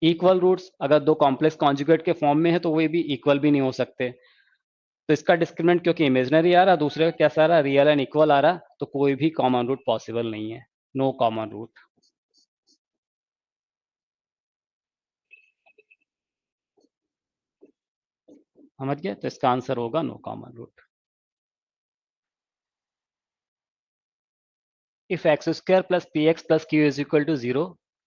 इक्वल रूट्स अगर दो कॉम्प्लेक्स कॉन्जुगेट के फॉर्म में है तो वे भी इक्वल भी नहीं हो सकते। तो इसका डिस्क्रिमिनेंट क्योंकि इमेजिनरी आ रहा, दूसरे का कैसा आ रहा, रियल एंड इक्वल आ रहा, तो कोई भी कॉमन रूट पॉसिबल नहीं है, नो कॉमन रूट। समझ गए, तो इसका आंसर होगा no common root. If x square plus px plus q is equal to 0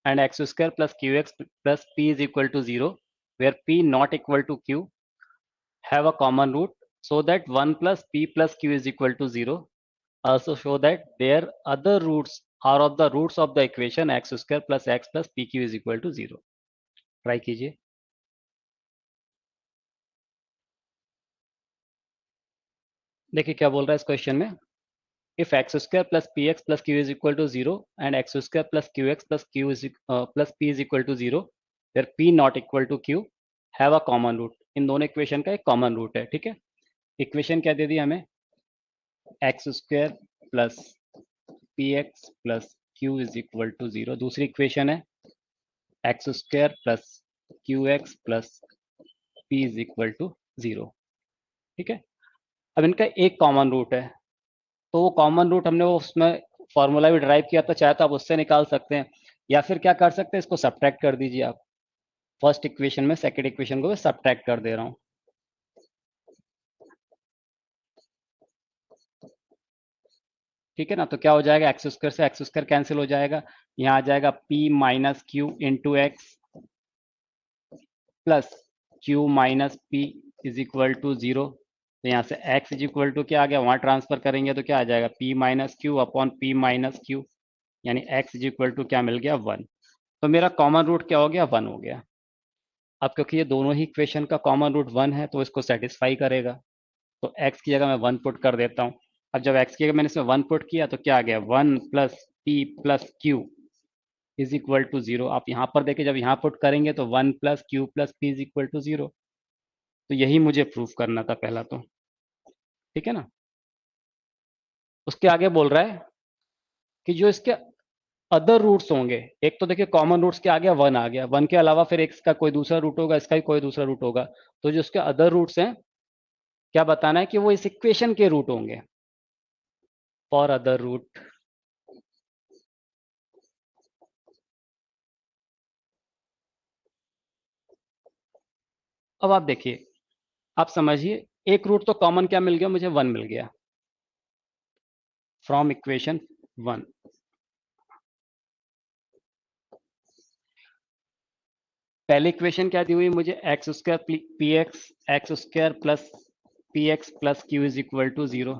and x square plus qx plus p is equal to 0, where p not equal to q, have a common root so that 1 plus p plus q is equal to 0. Also show that their other roots are of the roots of the equation x square plus x plus pq is equal to 0. Try कीजिए। देखिए क्या बोल रहा है इस question में, if x square plus px plus q is equal to 0 and x square plus qx plus q is plus p is equal to 0, where p not equal to q, have a common root। इन दोनों equation का एक common root है, ठीक है। Equation क्या दे दी हमें, X square plus P X plus Q is equal to 0। दूसरी इक्वेशन है X square plus Q X plus P is equal to 0, ठीक है। अब इनका एक कॉमन रूट है, तो वो कॉमन रूट हमने वो उसमें फॉर्मूला भी ड्राइव किया था, चाहे तो आप उससे निकाल सकते हैं या फिर क्या कर सकते हैं, इसको सब्ट्रैक्ट कर दीजिए आप। फर्स्ट इक्वेशन में सेकंड इक्वेशन को मैं सब्ट्रैक्ट कर दे रहा हूँ, ठीक है ना। तो क्या हो जाएगा, एक्स स्क्वायर से एक्स स्क्वायर कैंसिल हो जाएगा, यहाँ आ जाएगा p minus Q into x plus Q minus P is equal to 0। तो यहाँ से x इज इक्वल टू क्या आ गया, वहां ट्रांसफर करेंगे तो क्या आ जाएगा, p minus Q upon p minus Q, यानी x इज इक्वल टू क्या मिल गया, 1। तो मेरा कॉमन रूट क्या हो गया, 1 हो गया। अब क्योंकि ये दोनों ही इक्वेशन का कॉमन रूट 1 है तो इसको सेटिस्फाई करेगा, तो x की जगह मैं 1 पुट कर देता हूँ। अब जब x की जगह मैंने इसमें 1 पुट किया तो क्या आ गया, 1 plus P plus Q is equal to 0। आप यहाँ पर देखिए जब यहाँ पुट करेंगे तो 1 plus Q plus P is equal to 0। तो यही मुझे प्रूफ करना था पहला तो, ठीक है ना। उसके आगे बोल रहा है कि जो इसके अदर रूट्स होंगे, एक तो देखिए कॉमन रूट्स के आगे 1 आ गया, 1 के अलावा फिर एक इसका कोई दूसरा रूट होगा, इसका भी कोई दूसरा रूट होगा, तो जो इसके अदर रूट्स हैं क्या बताना है कि वो इस इक्वेशन के रूट होंगे, फॉर अदर रूट। अब आप देखिए, आप समझिए, एक रूट तो कॉमन क्या मिल गया मुझे, 1 मिल गया फ्रॉम इक्वेशन 1। पहली इक्वेशन क्या दी हुई मुझे, X square P X square plus P X plus Q is equal to 0।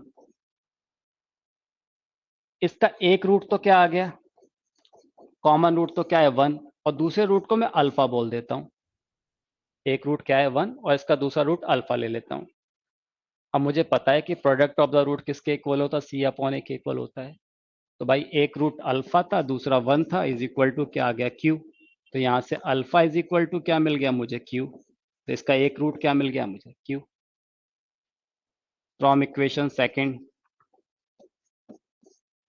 इसका एक रूट तो क्या आ गया, कॉमन रूट तो क्या है 1, और दूसरे रूट को मैं अल्फा बोल देता हूं। एक रूट क्या है 1 और इसका दूसरा रूट अल्फा ले लेता हूं। अब मुझे पता है कि प्रोडक्ट ऑफ द रूट किसके इक्वल होता है, सी अपॉन ए के इक्वल होता है। तो भाई एक रूट अल्फा था दूसरा 1 था, इज इक्वल टू क्या आ गया, क्यू। तो यहाँ से अल्फा इज इक्वल टू क्या मिल गया मुझे, क्यू। तो इसका एक रूट क्या मिल गया मुझे, क्यू, फ्रॉम इक्वेशन सेकंड।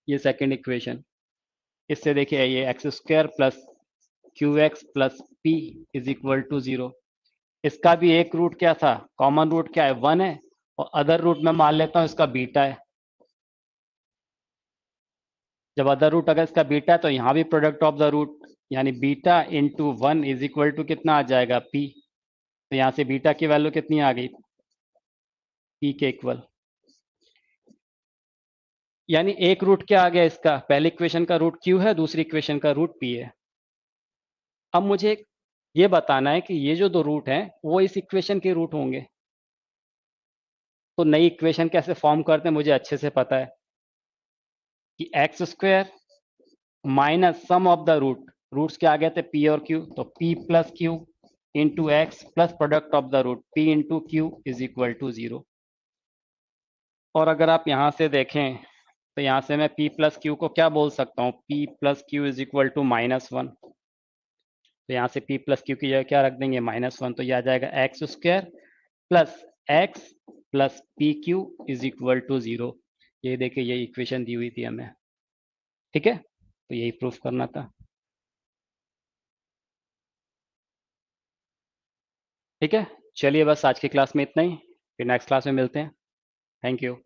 ये सेकंड इक्वेशन, इससे देखिए ये X square plus Q X plus P is equal to 0। इसका भी एक रूट क्या था, कॉमन रूट क्या है, 1 है, और अदर रूट मैं मान लेता हूं इसका बीटा है। जब अदर रूट अगर इसका बीटा है तो यहाँ भी प्रोडक्ट ऑफ द रूट, यानी beta into 1 is equal to कितना आ जाएगा, पी। तो यहाँ से बीटा की वैल्यू कितनी आ गई, पी के इक्वल। यानी एक रूट क्या आ गया इसका, पहली इक्वेशन का रूट क्यू है, दूसरी इक्वेशन का रूट पी है। अब मुझे ये बताना है कि ये जो दो रूट हैं वो इस इक्वेशन के रूट होंगे। तो नई इक्वेशन कैसे फॉर्म करते हैं मुझे अच्छे से पता है कि x square minus sum of the root, roots क्या आ गए थे, पी और क्यू, तो p plus q into x plus product of the root p into q is equal to 0। और अगर आप यहाँ से देखें तो यहाँ से मैं p प्लस क्यू को क्या बोल सकता हूँ, p plus Q is equal to -1। तो यहाँ से p प्लस क्यू की जगह क्या रख देंगे, -1। तो यह आ जाएगा x square plus x plus p q is equal to 0। ये देखिए ये इक्वेशन दी हुई थी हमें, ठीक है। तो यही प्रूफ करना था, ठीक है। चलिए बस आज की क्लास में इतना ही, फिर नेक्स्ट क्लास में मिलते हैं। Thank you.